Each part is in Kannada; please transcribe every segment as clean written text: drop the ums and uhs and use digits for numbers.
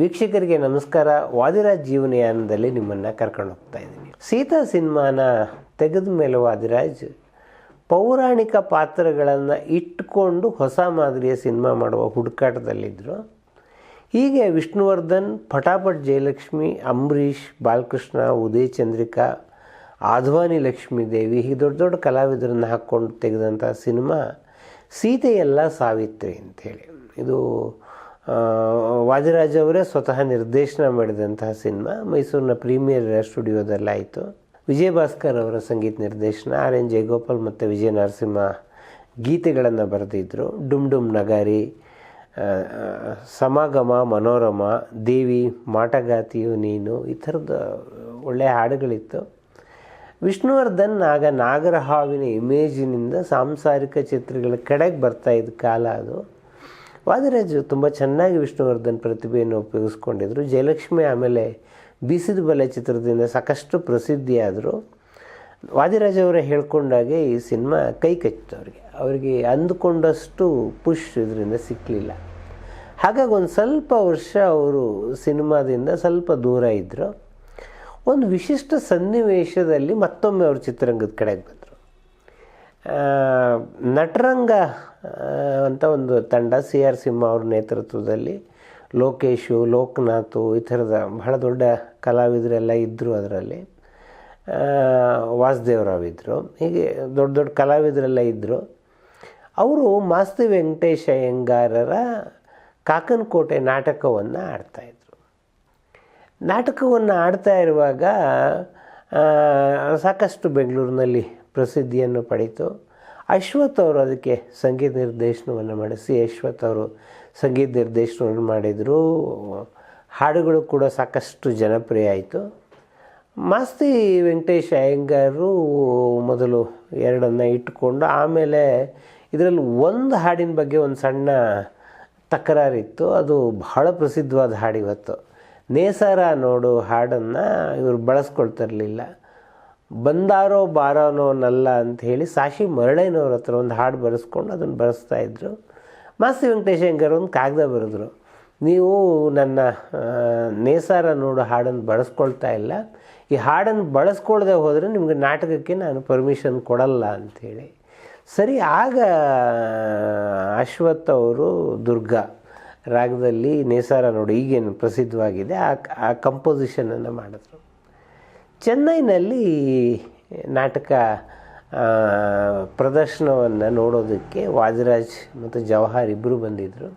ವೀಕ್ಷಕರಿಗೆ ನಮಸ್ಕಾರ. ವಾದಿರಾಜ್ ಜೀವನಯಾನದಲ್ಲಿ ನಿಮ್ಮನ್ನು ಕರ್ಕೊಂಡು ಹೋಗ್ತಾ ಇದ್ದೀನಿ. ಸೀತಾ ಸಿನಿಮಾನ ತೆಗೆದ ಮೇಲೆ ವಾದಿರಾಜ್ ಪೌರಾಣಿಕ ಪಾತ್ರಗಳನ್ನು ಇಟ್ಕೊಂಡು ಹೊಸ ಮಾದರಿಯ ಸಿನಿಮಾ ಮಾಡುವ ಹುಡುಕಾಟದಲ್ಲಿದ್ದರು. ಹೀಗೆ ವಿಷ್ಣುವರ್ಧನ್, ಪಟಾಪಟ್ ಜಯಲಕ್ಷ್ಮಿ, ಅಂಬರೀಷ್, ಬಾಲಕೃಷ್ಣ, ಉದಯ್ ಚಂದ್ರಿಕಾ, ಆಧ್ವಾನಿ ಲಕ್ಷ್ಮೀದೇವಿ ಹೀಗೆ ದೊಡ್ಡ ದೊಡ್ಡ ಕಲಾವಿದರನ್ನು ಹಾಕ್ಕೊಂಡು ತೆಗೆದಂಥ ಸಿನಿಮಾ ಸೀತೆಯಲ್ಲ ಸಾವಿತ್ರಿ ಅಂಥೇಳಿ. ಇದು ವಾದಿರಾಜ್ ಅವರೇ ಸ್ವತಃ ನಿರ್ದೇಶನ ಮಾಡಿದಂತಹ ಸಿನಿಮಾ. ಮೈಸೂರಿನ ಪ್ರೀಮಿಯರ್ ಸ್ಟುಡಿಯೋದಲ್ಲಾಯಿತು. ವಿಜಯ ಭಾಸ್ಕರ್ ಅವರ ಸಂಗೀತ ನಿರ್ದೇಶನ, RN ಜಯಗೋಪಾಲ್ ಮತ್ತು ವಿಜಯ ನರಸಿಂಹ ಗೀತೆಗಳನ್ನು ಬರೆದಿದ್ದರು. ಡುಮ್ ಡುಮ್ ನಗಾರಿ, ಸಮಾಗಮ, ಮನೋರಮ, ದೇವಿ, ಮಾಟಗಾತಿಯು ನೀನು, ಈ ಥರದ ಒಳ್ಳೆಯ ಹಾಡುಗಳಿತ್ತು. ವಿಷ್ಣುವರ್ಧನ್ ಆಗ ನಾಗರಹಾವಿನ ಇಮೇಜಿನಿಂದ ಸಾಂಸಾರಿಕ ಚಿತ್ರಗಳ ಕಡೆಗೆ ಬರ್ತಾಯಿದ್ದ ಕಾಲ ಅದು. ವಾದಿರಾಜು ತುಂಬ ಚೆನ್ನಾಗಿ ವಿಷ್ಣುವರ್ಧನ್ ಪ್ರತಿಭೆಯನ್ನು ಉಪಯೋಗಿಸ್ಕೊಂಡಿದ್ರು. ಜಯಲಕ್ಷ್ಮಿ ಆಮೇಲೆ ಬೀಸಿದ ಬಲೆ ಚಿತ್ರದಿಂದ ಸಾಕಷ್ಟು ಪ್ರಸಿದ್ಧಿಯಾದರು. ವಾದಿರಾಜ್ ಅವರೇ ಹೇಳ್ಕೊಂಡಾಗೆ ಈ ಸಿನಿಮಾ ಕೈ ಕಚ್ಚಿತು. ಅವರಿಗೆ ಅಂದುಕೊಂಡಷ್ಟು ಪುಷ್ ಇದರಿಂದ ಸಿಕ್ಕಲಿಲ್ಲ. ಹಾಗಾಗಿ ಒಂದು ಸ್ವಲ್ಪ ವರ್ಷ ಅವರು ಸಿನಿಮಾದಿಂದ ಸ್ವಲ್ಪ ದೂರ ಇದ್ದರು. ಒಂದು ವಿಶಿಷ್ಟ ಸನ್ನಿವೇಶದಲ್ಲಿ ಮತ್ತೊಮ್ಮೆ ಅವರು ಚಿತ್ರರಂಗದ ಕಡೆಗೆ ಬಂದರು. ನಟರಂಗ ಅಂತ ಒಂದು ತಂಡ, CR ಸಿಂಹ ಅವ್ರ ನೇತೃತ್ವದಲ್ಲಿ ಲೋಕೇಶು, ಲೋಕನಾಥು ಈ ಥರದ ಬಹಳ ದೊಡ್ಡ ಕಲಾವಿದರೆಲ್ಲ ಇದ್ದರು. ಅದರಲ್ಲಿ ವಾಸುದೇವರಾವ್ ಇದ್ದರು. ಹೀಗೆ ದೊಡ್ಡ ದೊಡ್ಡ ಕಲಾವಿದರೆಲ್ಲ ಇದ್ದರು. ಅವರು ಮಾಸ್ತಿ ವೆಂಕಟೇಶ ಅಯ್ಯಂಗಾರರ ಕಾಕನಕೋಟೆ ನಾಟಕವನ್ನು ಆಡ್ತಾಯಿದ್ರು. ನಾಟಕವನ್ನು ಆಡ್ತಾ ಇರುವಾಗ ಸಾಕಷ್ಟು ಬೆಂಗಳೂರಿನಲ್ಲಿ ಪ್ರಸಿದ್ಧಿಯನ್ನು ಪಡೀತು. ಅಶ್ವಥ್ ಅವರು ಅದಕ್ಕೆ ಸಂಗೀತ ನಿರ್ದೇಶನವನ್ನು ಮಾಡಿ, ಅಶ್ವಥ್ ಅವರು ಸಂಗೀತ ನಿರ್ದೇಶನವನ್ನು ಮಾಡಿದರು. ಹಾಡುಗಳು ಕೂಡ ಸಾಕಷ್ಟು ಜನಪ್ರಿಯ ಆಯಿತು. ಮಾಸ್ತಿ ವೆಂಕಟೇಶ ಅಯ್ಯಂಗಾರರು ಮೊದಲು ಎರಡನ್ನು ಇಟ್ಟುಕೊಂಡು ಆಮೇಲೆ ಇದರಲ್ಲಿ ಒಂದು ಹಾಡಿನ ಬಗ್ಗೆ ಒಂದು ಸಣ್ಣ ತಕರಾರಿತ್ತು. ಅದು ಬಹಳ ಪ್ರಸಿದ್ಧವಾದ ಹಾಡು. ಇವತ್ತು ನೇಸರ ನೋಡು ಹಾಡನ್ನು ಇವರು ಬಳಸ್ಕೊಳ್ತಿರಲಿಲ್ಲ. ಬಂದಾರೋ ಬಾರೋನೋ ನಲ್ಲ ಅಂಥೇಳಿ ಸಾಶಿ ಮರಳಯ್ಯನವ್ರ ಹತ್ರ ಒಂದು ಹಾಡು ಬರೆಸ್ಕೊಂಡು ಅದನ್ನು ಬಳಸ್ತಾಯಿದ್ರು. ಮಾಸ್ತಿ ವೆಂಕಟೇಶ ಅಯ್ಯಂಗಾರ್ ಒಂದು ಕಾಗದ ಬರೆದ್ರು, ನೀವು ನನ್ನ ನೇಸರ ನೋಡು ಹಾಡನ್ನು ಬಳಸ್ಕೊಳ್ತಾ ಇಲ್ಲ, ಈ ಹಾಡನ್ನು ಬಳಸ್ಕೊಳ್ದೆ ಹೋದರೆ ನಿಮಗೆ ನಾಟಕಕ್ಕೆ ನಾನು ಪರ್ಮಿಷನ್ ಕೊಡಲ್ಲ ಅಂಥೇಳಿ. ಸರಿ, ಆಗ ಅಶ್ವಥ್ ಅವರು ದುರ್ಗಾ ರಾಗದಲ್ಲಿ ನೇಸರ ನೋಡು ಈಗೇನು ಪ್ರಸಿದ್ಧವಾಗಿದೆ ಆ ಕಂಪೋಸಿಷನನ್ನು ಮಾಡಿದ್ರು. ಚೆನ್ನೈನಲ್ಲಿ ನಾಟಕ ಪ್ರದರ್ಶನವನ್ನು ನೋಡೋದಕ್ಕೆ ವಾದಿರಾಜ್ ಮತ್ತು ಜವಾಹರ್ ಇಬ್ಬರು ಬಂದಿದ್ದರು.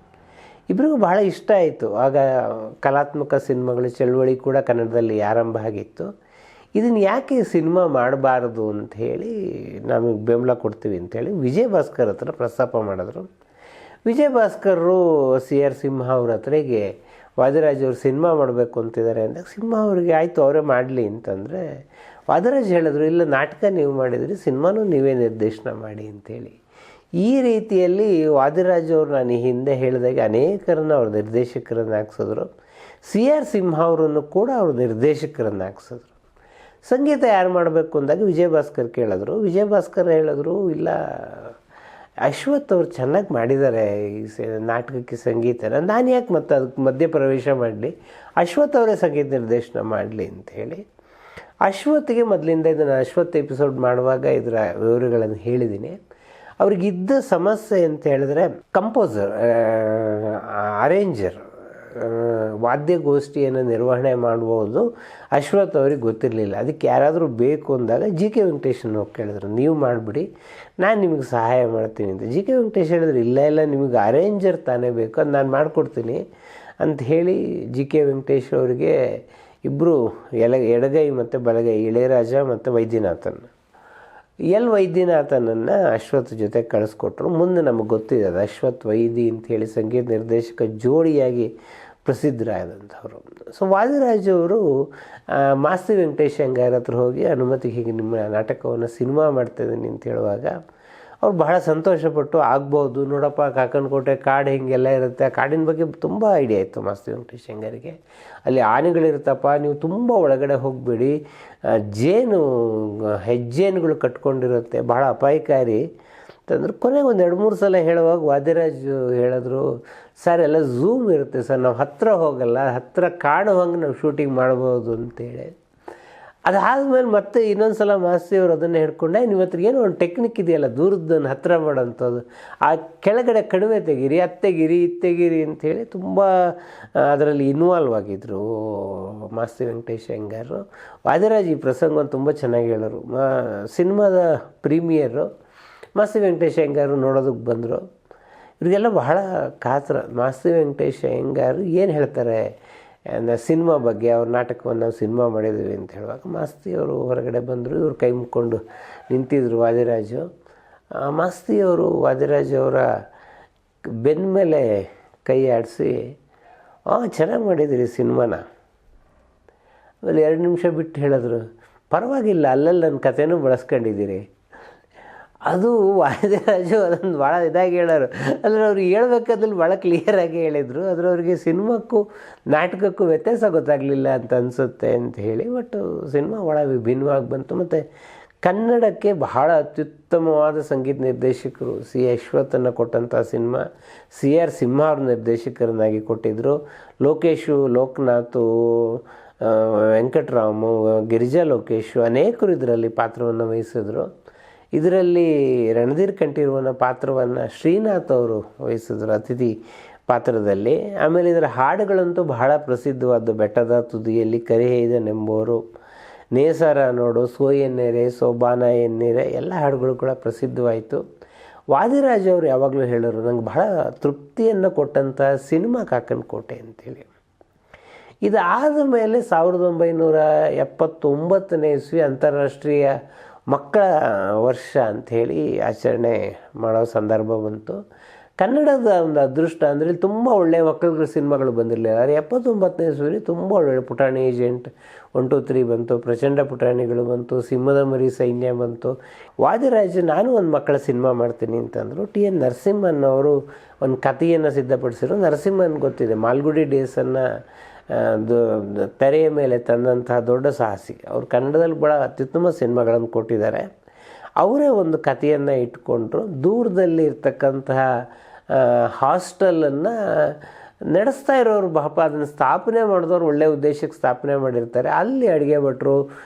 ಇಬ್ಬರಿಗೂ ಬಹಳ ಇಷ್ಟ ಆಯಿತು. ಆಗ ಕಲಾತ್ಮಕ ಸಿನಿಮಾಗಳ ಚಳುವಳಿ ಕೂಡ ಕನ್ನಡದಲ್ಲಿ ಆರಂಭ ಆಗಿತ್ತು. ಇದನ್ನು ಯಾಕೆ ಸಿನಿಮಾ ಮಾಡಬಾರ್ದು ಅಂಥೇಳಿ ನಮಗೆ ಬೆಂಬಲ ಕೊಡ್ತೀವಿ ಅಂಥೇಳಿ ವಿಜಯ ಭಾಸ್ಕರ್ ಹತ್ರ ಪ್ರಸ್ತಾಪ ಮಾಡಿದ್ರು. ವಿಜಯ ಭಾಸ್ಕರರು CR ಸಿಂಹ ಅವ್ರ ಹತ್ರಿಗೆ ವಾದಿರಾಜ್ ಅವರು ಸಿನಿಮಾ ಮಾಡಬೇಕು ಅಂತಿದ್ದಾರೆ ಅಂದಾಗ ಸಿಂಹ ಅವ್ರಿಗೆ ಆಯಿತು ಅವರೇ ಮಾಡಲಿ ಅಂತಂದರೆ ವಾದಿರಾಜ್ ಹೇಳಿದ್ರು, ಇಲ್ಲ ನಾಟಕ ನೀವು ಮಾಡಿದ್ರಿ, ಸಿನಿಮಾನೂ ನೀವೇ ನಿರ್ದೇಶನ ಮಾಡಿ ಅಂಥೇಳಿ. ಈ ರೀತಿಯಲ್ಲಿ ವಾದಿರಾಜ್ ಅವರು ನಾನು ಹಿಂದೆ ಹೇಳಿದಾಗೆ ಅನೇಕರನ್ನು ಅವ್ರ ನಿರ್ದೇಶಕರನ್ನು ಹಾಕ್ಸಿದ್ರು. CR ಸಿಂಹ ಅವರನ್ನು ಕೂಡ ಅವ್ರ ನಿರ್ದೇಶಕರನ್ನು ಹಾಕ್ಸಿದ್ರು. ಸಂಗೀತ ಯಾರು ಮಾಡಬೇಕು ಅಂದಾಗ ವಿಜಯ ಭಾಸ್ಕರ್ ಕೇಳಿದ್ರು. ವಿಜಯ ಭಾಸ್ಕರ್ ಹೇಳಿದ್ರು, ಇಲ್ಲ ಅಶ್ವಥ್ ಅವ್ರು ಚೆನ್ನಾಗಿ ಮಾಡಿದ್ದಾರೆ ಈ ನಾಟಕಕ್ಕೆ ಸಂಗೀತನ, ನಾನು ಯಾಕೆ ಮತ್ತೆ ಅದಕ್ಕೆ ಮಧ್ಯ ಪ್ರವೇಶ ಮಾಡಲಿ, ಅಶ್ವಥ್ ಅವರೇ ಸಂಗೀತ ನಿರ್ದೇಶನ ಮಾಡಲಿ ಅಂಥೇಳಿ. ಅಶ್ವತ್ಗೆ ಮೊದಲಿಂದ ಇದನ್ನು ಅಶ್ವಥ್ ಎಪಿಸೋಡ್ ಮಾಡುವಾಗ ಇದರ ವಿವರಗಳನ್ನು ಹೇಳಿದ್ದೀನಿ. ಅವ್ರಿಗಿದ್ದ ಸಮಸ್ಯೆ ಅಂತ ಹೇಳಿದ್ರೆ ಕಂಪೋಸರ್, ಅರೇಂಜರ್, ವಾದ್ಯಗೋಷ್ಠಿಯನ್ನು ನಿರ್ವಹಣೆ ಮಾಡ್ಬೋದು ಅಶ್ವಥ್ ಅವ್ರಿಗೆ ಗೊತ್ತಿರಲಿಲ್ಲ. ಅದಕ್ಕೆ ಯಾರಾದರೂ ಬೇಕು ಅಂದಾಗ GK ವೆಂಕಟೇಶನ್ ಹೋಗಿ ಕೇಳಿದ್ರು, ನೀವು ಮಾಡಿಬಿಡಿ ನಾನು ನಿಮಗೆ ಸಹಾಯ ಮಾಡ್ತೀನಿ ಅಂತ. GK ವೆಂಕಟೇಶ್ ಹೇಳಿದ್ರು, ಇಲ್ಲ ನಿಮಗೆ ಅರೇಂಜರ್ ತಾನೇ ಬೇಕು, ಅದು ನಾನು ಮಾಡಿಕೊಡ್ತೀನಿ ಅಂತ ಹೇಳಿ GK ವೆಂಕಟೇಶ್ ಅವರಿಗೆ ಇಬ್ಬರು ಎಡಗೈ ಮತ್ತು ಬಲಗೈ, ಇಳೆಯರಾಜ ಮತ್ತು ವೈದ್ಯನಾಥನ್, ವೈದ್ಯನಾಥನನ್ನು ಅಶ್ವಥ್ ಜೊತೆ ಕಳಿಸ್ಕೊಟ್ರು. ಮುಂದೆ ನಮಗೆ ಗೊತ್ತಿದೆ ಅದು ಅಶ್ವಥ್ ವೈದಿ ಅಂಥೇಳಿ ಸಂಗೀತ ನಿರ್ದೇಶಕ ಜೋಡಿಯಾಗಿ ಪ್ರಸಿದ್ಧರಾದಂಥವ್ರು. ಸೊ ವಾದಿರಾಜ್ ಅವರು ಮಾಸ್ತಿ ವೆಂಕಟೇಶ ಅಯ್ಯಂಗಾರ್ ಹತ್ರ ಹೋಗಿ ಅನುಮತಿ, ಹೀಗೆ ನಿಮ್ಮ ನಾಟಕವನ್ನು ಸಿನಿಮಾ ಮಾಡ್ತಾಯಿದ್ದೀನಿ ಅಂತ ಹೇಳುವಾಗ ಅವ್ರು ಬಹಳ ಸಂತೋಷಪಟ್ಟು, ಆಗ್ಬೋದು ನೋಡಪ್ಪ, ಕಾಕನಕೋಟೆ ಕಾಡು ಹೀಗೆಲ್ಲ ಇರುತ್ತೆ, ಆ ಕಾಡಿನ ಬಗ್ಗೆ ತುಂಬ ಐಡಿಯಾ ಇತ್ತು ಮಾಸ್ತಿ ವೆಂಕಟೇಶ ಅಯ್ಯಂಗಾರಿಗೆ. ಅಲ್ಲಿ ಆನೆಗಳಿರುತ್ತಪ್ಪ, ನೀವು ತುಂಬ ಒಳಗಡೆ ಹೋಗಬೇಡಿ, ಹೆಜ್ಜೇನುಗಳು ಕಟ್ಕೊಂಡಿರುತ್ತೆ, ಬಹಳ ಅಪಾಯಕಾರಿ, ಅಂತಂದ್ರೆ ಕೊನೆಗೆ ಒಂದು 2-3 ಸಲ ಹೇಳುವಾಗ ವಾದಿರಾಜ್ ಹೇಳಿದ್ರು, ಸರ್ ಎಲ್ಲ ಝೂಮ್ ಇರುತ್ತೆ ಸರ್, ನಾವು ಹತ್ತಿರ ಹೋಗಲ್ಲ, ಹತ್ತಿರ ಕಾಣುವಂಗೆ ನಾವು ಶೂಟಿಂಗ್ ಮಾಡ್ಬೋದು ಅಂತೇಳಿ. ಅದಾದಮೇಲೆ ಮತ್ತೆ ಇನ್ನೊಂದು ಸಲ ಮಾಸ್ತಿಯವರು ಅದನ್ನು ಹಿಡ್ಕೊಂಡೆ, ನಿಮ್ಮ ಹತ್ರ ಏನೋ ಒಂದು ಟೆಕ್ನಿಕ್ ಇದೆಯಲ್ಲ ದೂರದನ್ನು ಹತ್ತಿರ ಮಾಡೋಂಥದ್ದು, ಆ ಕೆಳಗಡೆ ಕಡಿಮೆ ತೆಗೀರಿ, ಅತ್ತೆಗಿರಿ ಇತ್ತೆಗಿರಿ ಅಂಥೇಳಿ ತುಂಬ ಅದರಲ್ಲಿ ಇನ್ವಾಲ್ವ್ ಆಗಿದ್ದರು ಮಾಸ್ತಿ ವೆಂಕಟೇಶ್ ಅಯ್ಯಂಗಾರರು. ವಾದಿರಾಜ್ ಈ ಪ್ರಸಂಗವನ್ನು ತುಂಬ ಚೆನ್ನಾಗಿ ಹೇಳೋರು. ಸಿನಿಮಾದ ಪ್ರೀಮಿಯರು ಮಾಸ್ತಿ ವೆಂಕಟೇಶ್ ಅಯ್ಯಂಗಾರರು ನೋಡೋದಕ್ಕೆ ಬಂದರು. ಇವರಿಗೆಲ್ಲ ಬಹಳ ಕಾತರ. ಮಾಸ್ತಿ ವೆಂಕಟೇಶ್ ಅಯ್ಯಂಗಾರರು ಏನು ಹೇಳ್ತಾರೆ ಸಿನಿಮಾ ಬಗ್ಗೆ, ಅವ್ರ ನಾಟಕವನ್ನು ನಾವು ಸಿನಿಮಾ ಮಾಡಿದ್ವಿ ಅಂತ ಹೇಳುವಾಗ ಮಾಸ್ತಿಯವರು ಹೊರಗಡೆ ಬಂದರು. ಇವರು ಕೈ ಮುಕ್ಕೊಂಡು ನಿಂತಿದ್ರು ವಾದಿರಾಜು. ಮಾಸ್ತಿಯವರು ವಾದಿರಾಜ್ ಅವರ ಬೆನ್ನ ಮೇಲೆ ಕೈ ಆಡಿಸಿ, ಚೆನ್ನಾಗಿ ಮಾಡಿದಿರಿ ಸಿನಿಮಾನ. ಆಮೇಲೆ 2 ನಿಮಿಷ ಬಿಟ್ಟು ಹೇಳಿದ್ರು, ಪರವಾಗಿಲ್ಲ, ಅಲ್ಲಲ್ಲಿ ನನ್ನ ಕಥೆನೂ ಬಳಸ್ಕೊಂಡಿದ್ದೀರಿ. ಅದು ವಾದಿರಾಜು ಅದೊಂದು ಭಾಳ ಇದಾಗಿ ಹೇಳೋರು. ಅಂದರೆ ಅವ್ರು ಹೇಳ್ಬೇಕಾದ್ರಲ್ಲಿ ಭಾಳ ಕ್ಲಿಯರಾಗಿ ಹೇಳಿದರು. ಆದರೆ ಅವ್ರಿಗೆ ಸಿನಿಮಾಕ್ಕೂ ನಾಟಕಕ್ಕೂ ವ್ಯತ್ಯಾಸ ಗೊತ್ತಾಗಲಿಲ್ಲ ಅಂತ ಅನಿಸುತ್ತೆ ಅಂತ ಹೇಳಿ. ಬಟ್ ಸಿನಿಮಾ ಭಾಳ ವಿಭಿನ್ನವಾಗಿ ಬಂತು. ಮತ್ತು ಕನ್ನಡಕ್ಕೆ ಬಹಳ ಅತ್ಯುತ್ತಮವಾದ ಸಂಗೀತ ನಿರ್ದೇಶಕರು ಸಿ ಅಶ್ವಥನ್ನು ಕೊಟ್ಟಂಥ ಸಿನಿಮಾ CR ಸಿಂಹ ಅವ್ರ ನಿರ್ದೇಶಕರನ್ನಾಗಿ ಕೊಟ್ಟಿದ್ದರು. ಲೋಕೇಶು, ಲೋಕನಾಥು, ವೆಂಕಟರಾಮು, ಗಿರಿಜಾ ಲೋಕೇಶು ಅನೇಕರು ಇದರಲ್ಲಿ ಪಾತ್ರವನ್ನು ವಹಿಸಿದ್ರು. ಇದರಲ್ಲಿ ರಣಧೀರ್ ಕಂಠೀರವನ ಪಾತ್ರವನ್ನು ಶ್ರೀನಾಥ್ ಅವರು ವಹಿಸಿದ್ರು ಅತಿಥಿ ಪಾತ್ರದಲ್ಲಿ. ಆಮೇಲೆ ಇದರ ಹಾಡುಗಳಂತೂ ಬಹಳ ಪ್ರಸಿದ್ಧವಾದ್ದು. ಬೆಟ್ಟದ ತುದಿಯಲ್ಲಿ ಕರಿಹೈದನೆಂಬೋರು, ನೇಸರ ನೋಡು, ಸೋ ಎನ್ನೇರೆ, ಸೋಬಾನ ಎನ್ನೀರೆ, ಎಲ್ಲ ಹಾಡುಗಳು ಕೂಡ ಪ್ರಸಿದ್ಧವಾಯಿತು. ವಾದಿರಾಜ್ ಅವರು ಯಾವಾಗಲೂ ಹೇಳೋರು, ನಂಗೆ ಬಹಳ ತೃಪ್ತಿಯನ್ನು ಕೊಟ್ಟಂಥ ಸಿನಿಮಾ ಕಾಕನ ಕೋಟೆ ಅಂತೇಳಿ. ಇದಾದ ಮೇಲೆ 1979ನೇ ಇಸ್ವಿ ಅಂತಾರಾಷ್ಟ್ರೀಯ ಮಕ್ಕಳ ವರ್ಷ ಅಂಥೇಳಿ ಆಚರಣೆ ಮಾಡೋ ಸಂದರ್ಭ ಬಂತು. ಕನ್ನಡದ ಒಂದು ಅದೃಷ್ಟ ಅಂದರೆ ಇಲ್ಲಿ ತುಂಬ ಒಳ್ಳೆಯ ಮಕ್ಕಳ ಸಿನಿಮಾಗಳು ಬಂದಿರಲಿಲ್ಲ. ಆದರೆ 79ನೇ ಇಸ್ವಿಯಲ್ಲಿ ತುಂಬ ಒಳ್ಳೆಯ ಪುಟಾಣಿ ಏಜೆಂಟ್ 1, 2, 3 ಬಂತು, ಪ್ರಚಂಡ ಪುಟಾಣಿಗಳು ಬಂತು, ಸಿಂಹದ ಮರಿ ಸೈನ್ಯ ಬಂತು. ವಾದಿರಾಜ್ ನಾನು ಒಂದು ಮಕ್ಕಳ ಸಿನಿಮಾ ಮಾಡ್ತೀನಿ ಅಂತಂದರು. TN ನರಸಿಂಹನ್ ಅವರು ಒಂದು ಕಥೆಯನ್ನು ಸಿದ್ಧಪಡಿಸಿದ್ರು. ನರಸಿಂಹನ್ ಗೊತ್ತಿದೆ, ಮಾಲ್ಗುಡಿ ಡೇಸನ್ನು ತೆರೆಯ ಮೇಲೆ ತಂದಂತಹ ದೊಡ್ಡ ಸಾಹಸಿ. ಅವರು ಕನ್ನಡದಲ್ಲಿ ಭಾಳ ಅತ್ಯುತ್ತಮ ಸಿನಿಮಾಗಳನ್ನು ಕೊಟ್ಟಿದ್ದಾರೆ. ಅವರೇ ಒಂದು ಕಥೆಯನ್ನು ಇಟ್ಕೊಂಡ್ರು. ದೂರದಲ್ಲಿ ಇರ್ತಕ್ಕಂತಹ ಹಾಸ್ಟೆಲನ್ನು ನಡೆಸ್ತಾ ಇರೋರು, ಪಾಪ ಅದನ್ನು ಸ್ಥಾಪನೆ ಮಾಡಿದವರು ಒಳ್ಳೆಯ ಉದ್ದೇಶಕ್ಕೆ ಸ್ಥಾಪನೆ ಮಾಡಿರ್ತಾರೆ. ಅಲ್ಲಿ ಅಡುಗೆ ಭಟ್ರು,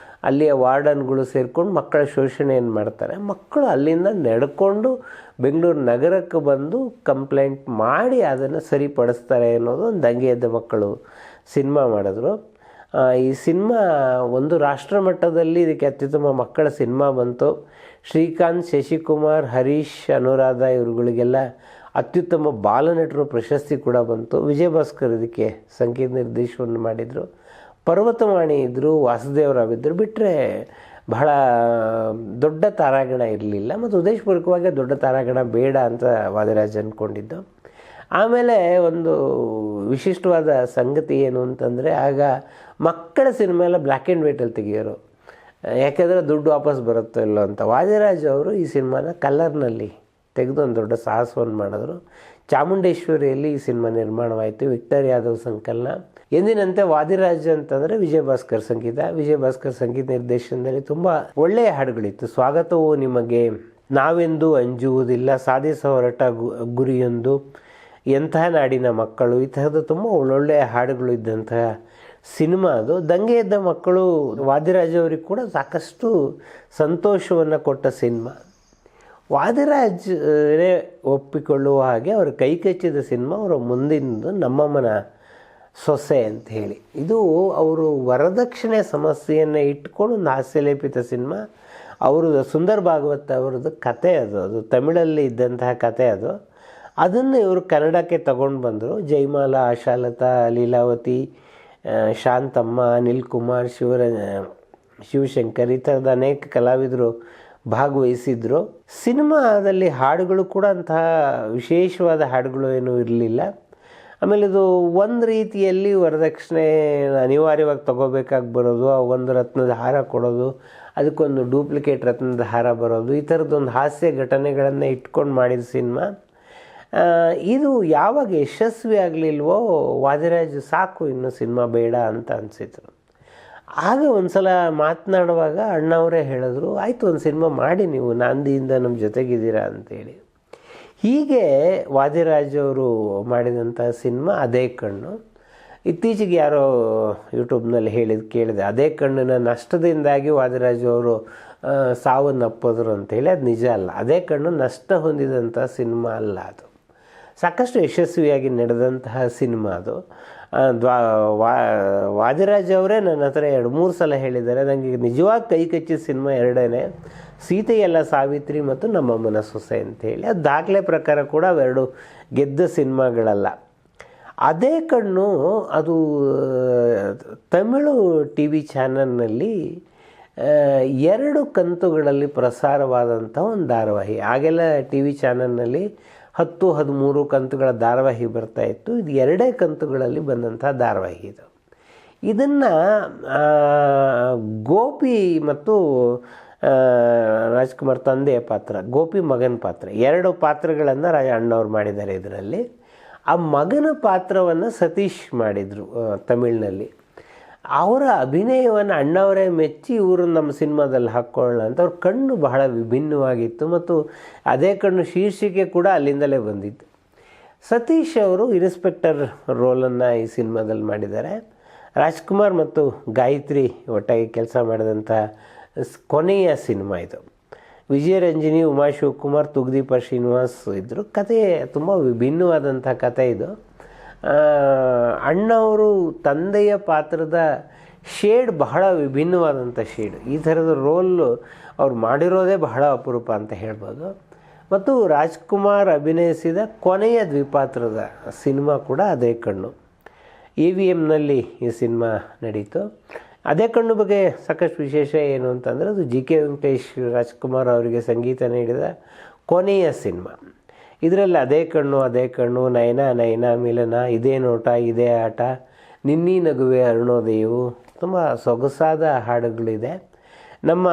ಅಲ್ಲಿಯ ವಾರ್ಡನ್ಗಳು ಸೇರಿಕೊಂಡು ಮಕ್ಕಳ ಶೋಷಣೆಯನ್ನು ಮಾಡ್ತಾರೆ. ಮಕ್ಕಳು ಅಲ್ಲಿಂದ ನಡ್ಕೊಂಡು ಬೆಂಗಳೂರು ನಗರಕ್ಕೆ ಬಂದು ಕಂಪ್ಲೇಂಟ್ ಮಾಡಿ ಅದನ್ನು ಸರಿಪಡಿಸ್ತಾರೆ ಅನ್ನೋದು ಒಂದು ದಂಗೆ ಎದ್ದ ಮಕ್ಕಳು ಸಿನಿಮಾ ಮಾಡಿದ್ರು. ಈ ಸಿನಿಮಾ ಒಂದು ರಾಷ್ಟ್ರ ಮಟ್ಟದಲ್ಲಿ ಇದಕ್ಕೆ ಅತ್ಯುತ್ತಮ ಮಕ್ಕಳ ಸಿನಿಮಾ ಬಂತು. ಶ್ರೀಕಾಂತ್, ಶಶಿಕುಮಾರ್, ಹರೀಶ್, ಅನುರಾಧ ಇವರುಗಳಿಗೆಲ್ಲ ಅತ್ಯುತ್ತಮ ಬಾಲನಟರು ಪ್ರಶಸ್ತಿ ಕೂಡ ಬಂತು. ವಿಜಯ ಭಾಸ್ಕರ್ ಇದಕ್ಕೆ ಸಂಗೀತ ನಿರ್ದೇಶನವನ್ನು ಮಾಡಿದರು. ಪರ್ವತವಾಣಿ ಇದ್ದರು, ವಾಸುದೇವರಾವ್ ಇದ್ದರು. ಬಿಟ್ಟರೆ ಬಹಳ ದೊಡ್ಡ ತಾರಾಗಣ ಇರಲಿಲ್ಲ. ಮತ್ತು ಉದ್ದೇಶಪೂರ್ವಕವಾಗಿ ದೊಡ್ಡ ತಾರಾಗಣ ಬೇಡ ಅಂತ ವಾದಿರಾಜ್ ಅಂದ್ಕೊಂಡಿದ್ದು. ಆಮೇಲೆ ಒಂದು ವಿಶಿಷ್ಟವಾದ ಸಂಗತಿ ಏನು ಅಂತಂದರೆ, ಆಗ ಮಕ್ಕಳ ಸಿನಿಮಾ ಎಲ್ಲ ಬ್ಲ್ಯಾಕ್ ಆ್ಯಂಡ್ ವೈಟಲ್ಲಿ ತೆಗಿಯೋರು. ಯಾಕೆಂದರೆ ದುಡ್ಡು ವಾಪಸ್ ಬರುತ್ತೋ ಇಲ್ಲೋ ಅಂತ. ವಾದಿರಾಜ್ ಅವರು ಈ ಸಿನಿಮಾನ ಕಲರ್ನಲ್ಲಿ ತೆಗೆದು ಒಂದು ದೊಡ್ಡ ಸಾಹಸವನ್ನು ಮಾಡಿದ್ರು. ಚಾಮುಂಡೇಶ್ವರಿಯಲ್ಲಿ ಈ ಸಿನಿಮಾ ನಿರ್ಮಾಣವಾಯಿತು. ವಿಕ್ಟರ್ ಯಾದವ್ ಸಂಕಲನ. ಎಂದಿನಂತೆ ವಾದಿರಾಜ್ ಅಂತಂದರೆ ವಿಜಯ ಭಾಸ್ಕರ್ ಸಂಗೀತ. ವಿಜಯ ಭಾಸ್ಕರ್ ಸಂಗೀತ ನಿರ್ದೇಶನದಲ್ಲಿ ತುಂಬ ಒಳ್ಳೆಯ ಹಾಡುಗಳಿತ್ತು. ಸ್ವಾಗತವು ನಿಮಗೆ, ನಾವೆಂದೂ ಅಂಜುವುದಿಲ್ಲ, ಸಾಧಿಸ ಹೊರಟ ಗುರಿಯೊಂದು, ಎಂತಹ ನಾಡಿನ ಮಕ್ಕಳು, ಈ ಥರದ ತುಂಬ ಒಳ್ಳೊಳ್ಳೆಯ ಹಾಡುಗಳು ಇದ್ದಂತಹ ಸಿನಿಮಾ ಅದು. ದಂಗೆ ಎದ್ದ ಮಕ್ಕಳು ವಾದಿರಾಜ್ ಅವರಿಗೆ ಕೂಡ ಸಾಕಷ್ಟು ಸಂತೋಷವನ್ನು ಕೊಟ್ಟ ಸಿನಿಮಾ. ವಾದಿರಾಜೇ ಒಪ್ಪಿಕೊಳ್ಳುವ ಹಾಗೆ ಅವರು ಕೈ ಕಚ್ಚಿದ ಸಿನಿಮಾ ಅವರ ಮುಂದಿನದು ನಮ್ಮಮ್ಮನ ಸೊಸೆ ಅಂತ ಹೇಳಿ. ಇದು ಅವರು ವರದಕ್ಷಿಣೆ ಸಮಸ್ಯೆಯನ್ನು ಇಟ್ಕೊಂಡು ಒಂದು ಹಾಸ್ಯಲೇಪಿತ ಸಿನಿಮಾ. ಅವ್ರದ್ದು ಸುಂದರ್ ಭಾಗವತ್ ಅವ್ರದ್ದು ಕತೆ ಅದು ತಮಿಳಲ್ಲಿ ಇದ್ದಂತಹ ಕತೆ ಅದು. ಅದನ್ನು ಇವರು ಕನ್ನಡಕ್ಕೆ ತಗೊಂಡು ಬಂದರು. ಜಯಮಾಲಾ, ಆಶಾಲತಾ, ಲೀಲಾವತಿ, ಶಾಂತಮ್ಮ, ಅನಿಲ್ ಕುಮಾರ್, ಶಿವಶಂಕರ್ ಈ ಥರದ ಅನೇಕ ಕಲಾವಿದರು ಭಾಗವಹಿಸಿದ್ರು. ಸಿನಿಮಾದಲ್ಲಿ ಹಾಡುಗಳು ಕೂಡ ಅಂತಹ ವಿಶೇಷವಾದ ಹಾಡುಗಳು ಏನೂ ಇರಲಿಲ್ಲ. ಆಮೇಲೆ ಇದು ಒಂದು ರೀತಿಯಲ್ಲಿ ವರದಕ್ಷಿಣೆ ಅನಿವಾರ್ಯವಾಗಿ ತಗೋಬೇಕಾಗಿ ಬರೋದು, ಒಂದು ರತ್ನದ ಹಾರ ಕೊಡೋದು, ಅದಕ್ಕೊಂದು ಡೂಪ್ಲಿಕೇಟ್ ರತ್ನದ ಹಾರ ಬರೋದು, ಈ ಥರದ್ದೊಂದು ಹಾಸ್ಯ ಘಟನೆಗಳನ್ನು ಇಟ್ಕೊಂಡು ಮಾಡಿದ ಸಿನಿಮಾ. ಇದು ಯಾವಾಗ ಯಶಸ್ವಿ ಆಗಲಿಲ್ವೋ ವಾದಿರಾಜ್ ಸಾಕು, ಇನ್ನು ಸಿನಿಮಾ ಬೇಡ ಅಂತ ಅನಿಸಿತು. ಆಗ ಒಂದು ಸಲ ಮಾತನಾಡುವಾಗ ಅಣ್ಣವರೇ ಹೇಳಿದ್ರು, ಆಯಿತು ಒಂದು ಸಿನಿಮಾ ಮಾಡಿ ನೀವು, ನಾಂದಿಯಿಂದ ನಮ್ಮ ಜೊತೆಗಿದ್ದೀರಾ ಅಂತೇಳಿ. ಹೀಗೆ ವಾದಿರಾಜ್ ಅವರು ಮಾಡಿದಂಥ ಸಿನಿಮಾ ಅದೇ ಕಣ್ಣು. ಇತ್ತೀಚೆಗೆ ಯಾರೋ ಯೂಟ್ಯೂಬ್ನಲ್ಲಿ ಕೇಳಿದೆ, ಅದೇ ಕಣ್ಣಿನ ನಷ್ಟದಿಂದಾಗಿ ವಾದಿರಾಜ್ ಅವರು ಸಾವನ್ನಪ್ಪಿದ್ರು ಅಂತೇಳಿ. ಅದು ನಿಜ ಅಲ್ಲ. ಅದೇ ಕಣ್ಣು ನಷ್ಟ ಹೊಂದಿದಂಥ ಸಿನಿಮಾ ಅಲ್ಲ, ಅದು ಸಾಕಷ್ಟು ಯಶಸ್ವಿಯಾಗಿ ನಡೆದಂತಹ ಸಿನಿಮಾ ಅದು. ವಾದಿರಾಜ್ ಅವರೇ ನನ್ನ ಹತ್ರ 2-3 ಸಲ ಹೇಳಿದ್ದಾರೆ, ನನಗೆ ನಿಜವಾಗಿ ಕೈ ಕಚ್ಚಿದ ಸಿನಿಮಾ ಎರಡೇ, ಸೀತೆಯಲ್ಲ ಸಾವಿತ್ರಿ ಮತ್ತು ನಮ್ಮಮ್ಮನ ಸೊಸೆ ಅಂತೇಳಿ. ಅದು ದಾಖಲೆ ಪ್ರಕಾರ ಕೂಡ ಅವೆರಡು ಗೆದ್ದ ಸಿನಿಮಾಗಳಲ್ಲ. ಅದೇ ಕಣ್ಣು ಅದು ತಮಿಳು ಟಿ ವಿ ಚಾನಲ್ನಲ್ಲಿ 2 ಕಂತುಗಳಲ್ಲಿ ಪ್ರಸಾರವಾದಂಥ ಒಂದು ಧಾರಾವಾಹಿ. ಆಗೆಲ್ಲ ಟಿ ವಿ ಚಾನಲ್ನಲ್ಲಿ 10-13 ಕಂತುಗಳ ಧಾರಾವಾಹಿ ಬರ್ತಾಯಿತ್ತು. ಇದು 2 ಕಂತುಗಳಲ್ಲಿ ಬಂದಂಥ ಧಾರಾವಾಹಿ ಇದು. ಇದನ್ನು ಗೋಪಿ ಮತ್ತು ರಾಜ್ಕುಮಾರ್ ತಂದೆಯ ಪಾತ್ರ, ಗೋಪಿ ಮಗನ ಪಾತ್ರ, 2 ಪಾತ್ರಗಳನ್ನು ಅಣ್ಣವ್ರು ಮಾಡಿದ್ದಾರೆ ಇದರಲ್ಲಿ. ಆ ಮಗನ ಪಾತ್ರವನ್ನು ಸತೀಶ್ ಮಾಡಿದರು ತಮಿಳಿನಲ್ಲಿ. ಅವರ ಅಭಿನಯವನ್ನು ಅಣ್ಣವರೇ ಮೆಚ್ಚಿ ಇವರು ನಮ್ಮ ಸಿನಿಮಾದಲ್ಲಿ ಹಾಕ್ಕೊಳ್ಳೋಣ ಅಂತ. ಅವ್ರ ಕಣ್ಣು ಬಹಳ ವಿಭಿನ್ನವಾಗಿತ್ತು ಮತ್ತು ಅದೇ ಕಣ್ಣು ಶೀರ್ಷಿಕೆ ಕೂಡ ಅಲ್ಲಿಂದಲೇ ಬಂದಿತ್ತು. ಸತೀಶ್ ಅವರು ಇನ್ಸ್ಪೆಕ್ಟರ್ ರೋಲನ್ನು ಈ ಸಿನಿಮಾದಲ್ಲಿ ಮಾಡಿದ್ದಾರೆ. ರಾಜ್ಕುಮಾರ್ ಮತ್ತು ಗಾಯತ್ರಿ ಒಟ್ಟಾಗಿ ಕೆಲಸ ಮಾಡಿದಂಥ ಕೊನೆಯ ಸಿನಿಮಾ ಇದು. ವಿಜಯರಂಜನಿ, ಉಮಾ ಶಿವಕುಮಾರ್, ತುಗ್ದೀಪ ಶ್ರೀನಿವಾಸ್ ಇದ್ದರು. ಕತೆ ತುಂಬ ವಿಭಿನ್ನವಾದಂಥ ಕತೆ ಇದು. ಅಣ್ಣವರು ತಂದೆಯ ಪಾತ್ರದ ಶೇಡ್ ಬಹಳ ವಿಭಿನ್ನವಾದಂಥ ಶೇಡ್. ಈ ಥರದ ರೋಲ್ ಅವ್ರು ಮಾಡಿರೋದೇ ಬಹಳ ಅಪರೂಪ ಅಂತ ಹೇಳ್ಬೋದು. ಮತ್ತು ರಾಜ್ಕುಮಾರ್ ಅಭಿನಯಿಸಿದ ಕೊನೆಯ ದ್ವಿಪಾತ್ರದ ಸಿನಿಮಾ ಕೂಡ ಅದೇ ಕಣ್ಣು. AVMನಲ್ಲಿ ಈ ಸಿನಿಮಾ ನಡೀತು. ಅದೇ ಕಣ್ಣು ಬಗ್ಗೆ ಸಾಕಷ್ಟು ವಿಶೇಷ ಏನು ಅಂತಂದರೆ, ಅದು GK ವೆಂಕಟೇಶ್ ರಾಜ್ಕುಮಾರ್ ಅವರಿಗೆ ಸಂಗೀತ ನೀಡಿದ ಕೊನೆಯ ಸಿನಿಮಾ. ಇದರಲ್ಲಿ ಅದೇ ಕಣ್ಣು, ನಯನ ನಯನ ಮಿಲನ, ಇದೇ ನೋಟ ಇದೇ ಆಟ, ನಿನ್ನೀ ನಗುವೆ ಅರುಣೋದಯವು, ತುಂಬ ಸೊಗಸಾದ ಹಾಡುಗಳಿದೆ. ನಮ್ಮ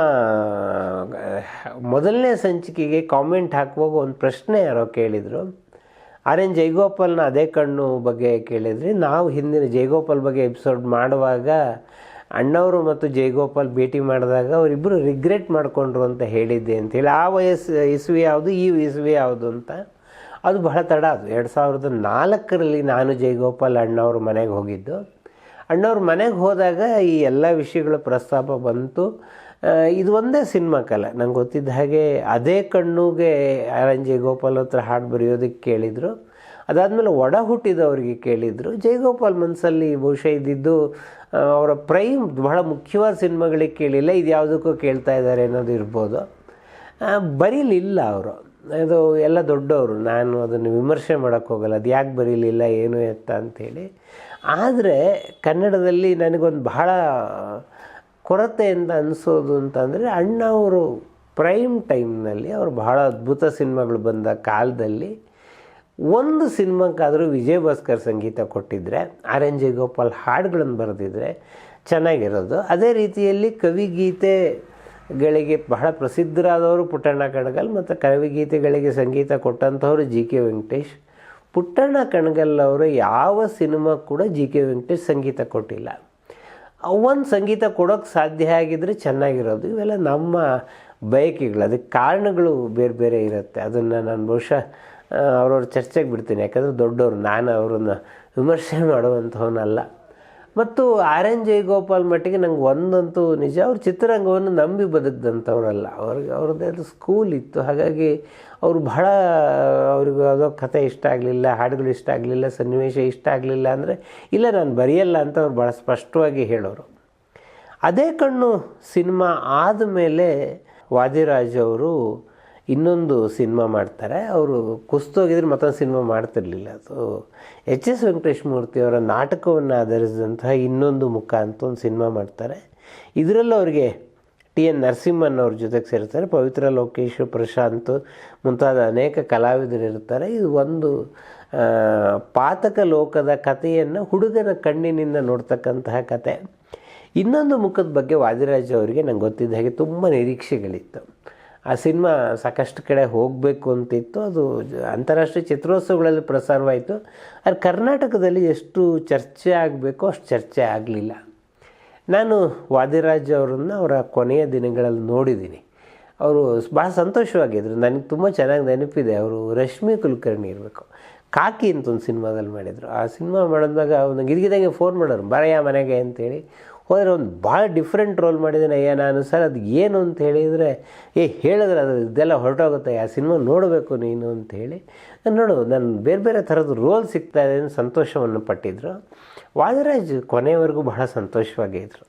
ಮೊದಲನೇ ಸಂಚಿಕೆಗೆ ಕಾಮೆಂಟ್ ಹಾಕುವಾಗ ಒಂದು ಪ್ರಶ್ನೆ ಯಾರೋ ಕೇಳಿದರು, RN ಜಯಗೋಪಾಲ್ನ ಅದೇ ಕಣ್ಣು ಬಗ್ಗೆ ಕೇಳಿದ್ರಿ. ನಾವು ಹಿಂದಿನ ಜಯಗೋಪಾಲ್ ಬಗ್ಗೆ ಎಪಿಸೋಡ್ ಮಾಡುವಾಗ ಅಣ್ಣವರು ಮತ್ತು ಜಯಗೋಪಾಲ್ ಭೇಟಿ ಮಾಡಿದಾಗ ಅವರಿಬ್ಬರು ರಿಗ್ರೆಟ್ ಮಾಡಿಕೊಂಡ್ರು ಅಂತ ಹೇಳಿದ್ದೆ ಅಂತೇಳಿ. ಆ ಇಸ್ವಿ ಯಾವುದು, ಈ ಇಸ್ವಿ ಯಾವುದು ಅಂತ. ಅದು ಬಹಳ ತಡ. ಅದು 2004ರಲ್ಲಿ ನಾನು ಜಯಗೋಪಾಲ್ ಅಣ್ಣವ್ರ ಮನೆಗೆ ಹೋಗಿದ್ದು. ಅಣ್ಣವ್ರ ಮನೆಗೆ ಹೋದಾಗ ಈ ಎಲ್ಲ ವಿಷಯಗಳ ಪ್ರಸ್ತಾಪ ಬಂತು. ಇದು ಒಂದೇ ಸಿನಿಮಾಕ್ಕಲ್ಲ, ನಂಗೆ ಗೊತ್ತಿದ್ದ ಹಾಗೆ ಅದೇ ಕಣ್ಣುಗೆ RN ಜಯಗೋಪಾಲ್ ಹತ್ರ ಹಾಡು ಬರೆಯೋದಕ್ಕೆ ಕೇಳಿದರು. ಅದಾದಮೇಲೆ ಒಡ ಹುಟ್ಟಿದವರಿಗೆ ಕೇಳಿದರು. ಜಯಗೋಪಾಲ್ ಮನಸ್ಸಲ್ಲಿ ಬಹುಶಃ ಇದ್ದಿದ್ದು ಅವರ ಪ್ರೈಮ್ ಬಹಳ ಮುಖ್ಯವಾದ ಸಿನಿಮಾಗಳಿಗೆ ಕೇಳಿಲ್ಲ, ಇದು ಯಾವುದಕ್ಕೂ ಕೇಳ್ತಾ ಇದ್ದಾರೆ ಅನ್ನೋದು ಇರ್ಬೋದು. ಬರೀಲಿಲ್ಲ ಅವರು. ಅದು ಎಲ್ಲ ದೊಡ್ಡವರು, ನಾನು ಅದನ್ನು ವಿಮರ್ಶೆ ಮಾಡೋಕ್ಕೆ ಹೋಗಲ್ಲ, ಅದು ಯಾಕೆ ಬರೀಲಿಲ್ಲ ಏನು ಎತ್ತ ಅಂಥೇಳಿ. ಆದರೆ ಕನ್ನಡದಲ್ಲಿ ನನಗೊಂದು ಬಹಳ ಕೊರತೆಯಿಂದ ಅನಿಸೋದು ಅಂತಂದರೆ, ಅಣ್ಣವರು ಪ್ರೈಮ್ ಟೈಮ್ನಲ್ಲಿ ಅವರು ಬಹಳ ಅದ್ಭುತ ಸಿನಿಮಾಗಳು ಬಂದ ಕಾಲದಲ್ಲಿ ಒಂದು ಸಿನಿಮಾಕ್ಕಾದರೂ ವಿಜಯ್ ಭಾಸ್ಕರ್ ಸಂಗೀತ ಕೊಟ್ಟಿದ್ದರೆ, RN ಜಯಗೋಪಾಲ್ ಹಾಡುಗಳನ್ನು ಬರೆದಿದ್ರೆ ಚೆನ್ನಾಗಿರೋದು. ಅದೇ ರೀತಿಯಲ್ಲಿ ಕವಿಗೀತೆಗಳಿಗೆ ಬಹಳ ಪ್ರಸಿದ್ಧರಾದವರು ಪುಟ್ಟಣ್ಣ ಕಣಗಾಲ್, ಮತ್ತು ಕವಿಗೀತೆಗಳಿಗೆ ಸಂಗೀತ ಕೊಟ್ಟಂಥವರು GK ವೆಂಕಟೇಶ್. ಪುಟ್ಟಣ್ಣ ಕಣಗಾಲ್ ಅವರು ಯಾವ ಸಿನಿಮಾ ಕೂಡ GK ವೆಂಕಟೇಶ್ ಸಂಗೀತ ಕೊಟ್ಟಿಲ್ಲ. ಒಂದು ಸಂಗೀತ ಕೊಡೋಕ್ಕೆ ಸಾಧ್ಯ ಆಗಿದ್ದರೆ ಚೆನ್ನಾಗಿರೋದು. ಇವೆಲ್ಲ ನಮ್ಮ ಬಯಕೆಗಳು, ಅದಕ್ಕೆ ಕಾರಣಗಳು ಬೇರೆ ಬೇರೆ ಇರುತ್ತೆ. ಅದನ್ನು ನಾನು ಬಹುಶಃ ಅವ್ರವ್ರ ಚರ್ಚೆಗೆ ಬಿಡ್ತೀನಿ, ಯಾಕಂದರೆ ದೊಡ್ಡವರು, ನಾನು ಅವರನ್ನು ವಿಮರ್ಶೆ ಮಾಡುವಂಥವನಲ್ಲ. ಮತ್ತು RN ಜಯಗೋಪಾಲ್ ಮಟ್ಟಿಗೆ ನಂಗೆ ಒಂದಂತೂ ನಿಜ, ಅವ್ರ ಚಿತ್ರರಂಗವನ್ನು ನಂಬಿ ಬದುಕಿದಂಥವ್ರಲ್ಲ. ಅವ್ರದ್ದೇ ಅದು ಸ್ಕೂಲ್ ಇತ್ತು. ಹಾಗಾಗಿ ಅವರು ಬಹಳ, ಅವ್ರಿಗೆ ಯಾವುದೋ ಕಥೆ ಇಷ್ಟ ಆಗಲಿಲ್ಲ, ಹಾಡುಗಳು ಇಷ್ಟ ಆಗಲಿಲ್ಲ, ಸನ್ನಿವೇಶ ಇಷ್ಟ ಆಗಲಿಲ್ಲ ಅಂದರೆ ಇಲ್ಲ ನಾನು ಬರೆಯಲ್ಲ ಅಂತ ಅವ್ರು ಭಾಳ ಸ್ಪಷ್ಟವಾಗಿ ಹೇಳೋರು. ಅದೇ ಕಣ್ಣು ಸಿನಿಮಾ ಆದಮೇಲೆ ವಾದಿರಾಜ್ ಅವರು ಇನ್ನೊಂದು ಸಿನಿಮಾ ಮಾಡ್ತಾರೆ. ಅವರು ಕುಸ್ತೋಗಿದ್ರೆ ಮತ್ತೊಂದು ಸಿನಿಮಾ ಮಾಡ್ತಿರ್ಲಿಲ್ಲ. ಅದು HS ವೆಂಕಟೇಶ್ ಮೂರ್ತಿಯವರ ನಾಟಕವನ್ನು ಆಧರಿಸಿದಂತಹ ಇನ್ನೊಂದು ಮುಖ ಅಂತ ಒಂದು ಸಿನಿಮಾ ಮಾಡ್ತಾರೆ. ಇದರಲ್ಲೂ ಅವರಿಗೆ TN ನರಸಿಂಹನ್ ಅವ್ರ ಜೊತೆಗೆ ಸೇರ್ತಾರೆ. ಪವಿತ್ರ ಲೋಕೇಶ್, ಪ್ರಶಾಂತ್ ಮುಂತಾದ ಅನೇಕ ಕಲಾವಿದರು ಇರ್ತಾರೆ. ಇದು ಒಂದು ಪಾತಕ ಲೋಕದ ಕಥೆಯನ್ನು ಹುಡುಗನ ಕಣ್ಣಿನಿಂದ ನೋಡ್ತಕ್ಕಂತಹ ಕತೆ. ಇನ್ನೊಂದು ಮುಖದ ಬಗ್ಗೆ ವಾದಿರಾಜ್ ಅವರಿಗೆ ನಂಗೆ ಗೊತ್ತಿದ್ದ ಹಾಗೆ ತುಂಬ ನಿರೀಕ್ಷೆಗಳಿತ್ತು. ಆ ಸಿನಿಮಾ ಸಾಕಷ್ಟು ಕಡೆ ಹೋಗಬೇಕು ಅಂತಿತ್ತು. ಅದು ಅಂತಾರಾಷ್ಟ್ರೀಯ ಚಿತ್ರೋತ್ಸವಗಳಲ್ಲಿ ಪ್ರಸಾರವಾಯಿತು. ಆದರೆ ಕರ್ನಾಟಕದಲ್ಲಿ ಎಷ್ಟು ಚರ್ಚೆ ಆಗಬೇಕೋ ಅಷ್ಟು ಚರ್ಚೆ ಆಗಲಿಲ್ಲ. ನಾನು ವಾದಿರಾಜ್ ಅವರನ್ನು ಅವರ ಕೊನೆಯ ದಿನಗಳಲ್ಲಿ ನೋಡಿದ್ದೀನಿ. ಅವರು ಭಾಳ ಸಂತೋಷವಾಗಿದ್ದರು. ನನಗೆ ತುಂಬ ಚೆನ್ನಾಗಿ ನೆನಪಿದೆ. ಅವರು ರಶ್ಮಿ ಕುಲಕರ್ಣಿ ಇರಬೇಕು, ಕಾಕಿ ಅಂತ ಒಂದು ಸಿನಿಮಾದಲ್ಲಿ ಮಾಡಿದರು. ಆ ಸಿನಿಮಾ ಮಾಡಿದಾಗ ಅವ್ನು ಗಿರಿಗಿದಂಗೆ ಫೋನ್ ಮಾಡೋರು, ಬರಯ್ಯ ಮನೆಗೆ ಅಂತೇಳಿ. ಹೋದರೆ ಒಂದು ಭಾಳ ಡಿಫ್ರೆಂಟ್ ರೋಲ್ ಮಾಡಿದ್ದೇನೆ. ಅಯ್ಯ ನಾನು ಸರ್ ಅದು ಏನು ಅಂತ ಹೇಳಿದರೆ, ಹೇಳಿದ್ರೆ ಅದು ಇದೆಲ್ಲ ಹೊರಟೋಗುತ್ತೆ, ಆ ಸಿನಿಮಾ ನೋಡಬೇಕು ನೀನು ಅಂಥೇಳಿ. ನೋಡು ನಾನು ಬೇರೆ ಬೇರೆ ಥರದ ರೋಲ್ ಸಿಗ್ತಾಯಿದೆ ಅಂತ ಸಂತೋಷವನ್ನು ಪಟ್ಟಿದ್ದರು. ವಾದಿರಾಜ್ ಕೊನೆಯವರೆಗೂ ಬಹಳ ಸಂತೋಷವಾಗೇ ಇದ್ದರು.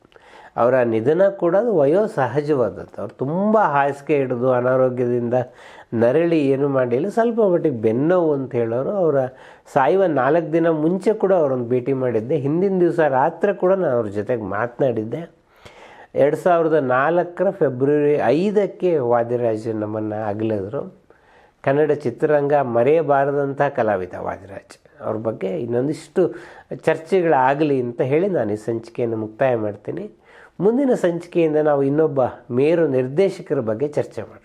ಅವರ ನಿಧನ ಕೂಡ ಅದು ವಯೋಸಹಜವಾದದ್ದು. ಅವ್ರು ತುಂಬ ಹಾಸಿಗೆ ಹಿಡಿದು ಅನಾರೋಗ್ಯದಿಂದ ನರಳಿ ಏನು ಮಾಡಲಿಲ್ಲ, ಸ್ವಲ್ಪ ಮಟ್ಟಿಗೆ ಬೆನ್ನೋವು ಅಂತ ಹೇಳೋರು. ಅವರ ಸಾಯುವ 4 ದಿನ ಮುಂಚೆ ಕೂಡ ಅವರನ್ನು ಭೇಟಿ ಮಾಡಿದ್ದೆ. ಹಿಂದಿನ ದಿವಸ ರಾತ್ರಿ ಕೂಡ ನಾನು ಅವ್ರ ಜೊತೆಗೆ ಮಾತನಾಡಿದ್ದೆ. 2004 ಫೆಬ್ರವರಿ 5 ವಾದಿರಾಜ್ ನಮ್ಮನ್ನು ಅಗಲಿದ್ರು. ಕನ್ನಡ ಚಿತ್ರರಂಗ ಮರೆಯಬಾರದಂಥ ಕಲಾವಿದ ವಾದಿರಾಜ್. ಅವ್ರ ಬಗ್ಗೆ ಇನ್ನೊಂದಿಷ್ಟು ಚರ್ಚೆಗಳಾಗಲಿ ಅಂತ ಹೇಳಿ ನಾನು ಈ ಸಂಚಿಕೆಯನ್ನು ಮುಕ್ತಾಯ ಮಾಡ್ತೀನಿ. ಮುಂದಿನ ಸಂಚಿಕೆಯಿಂದ ನಾವು ಇನ್ನೊಬ್ಬ ಮೇರು ನಿರ್ದೇಶಕರ ಬಗ್ಗೆ ಚರ್ಚೆ ಮಾಡೋಣ.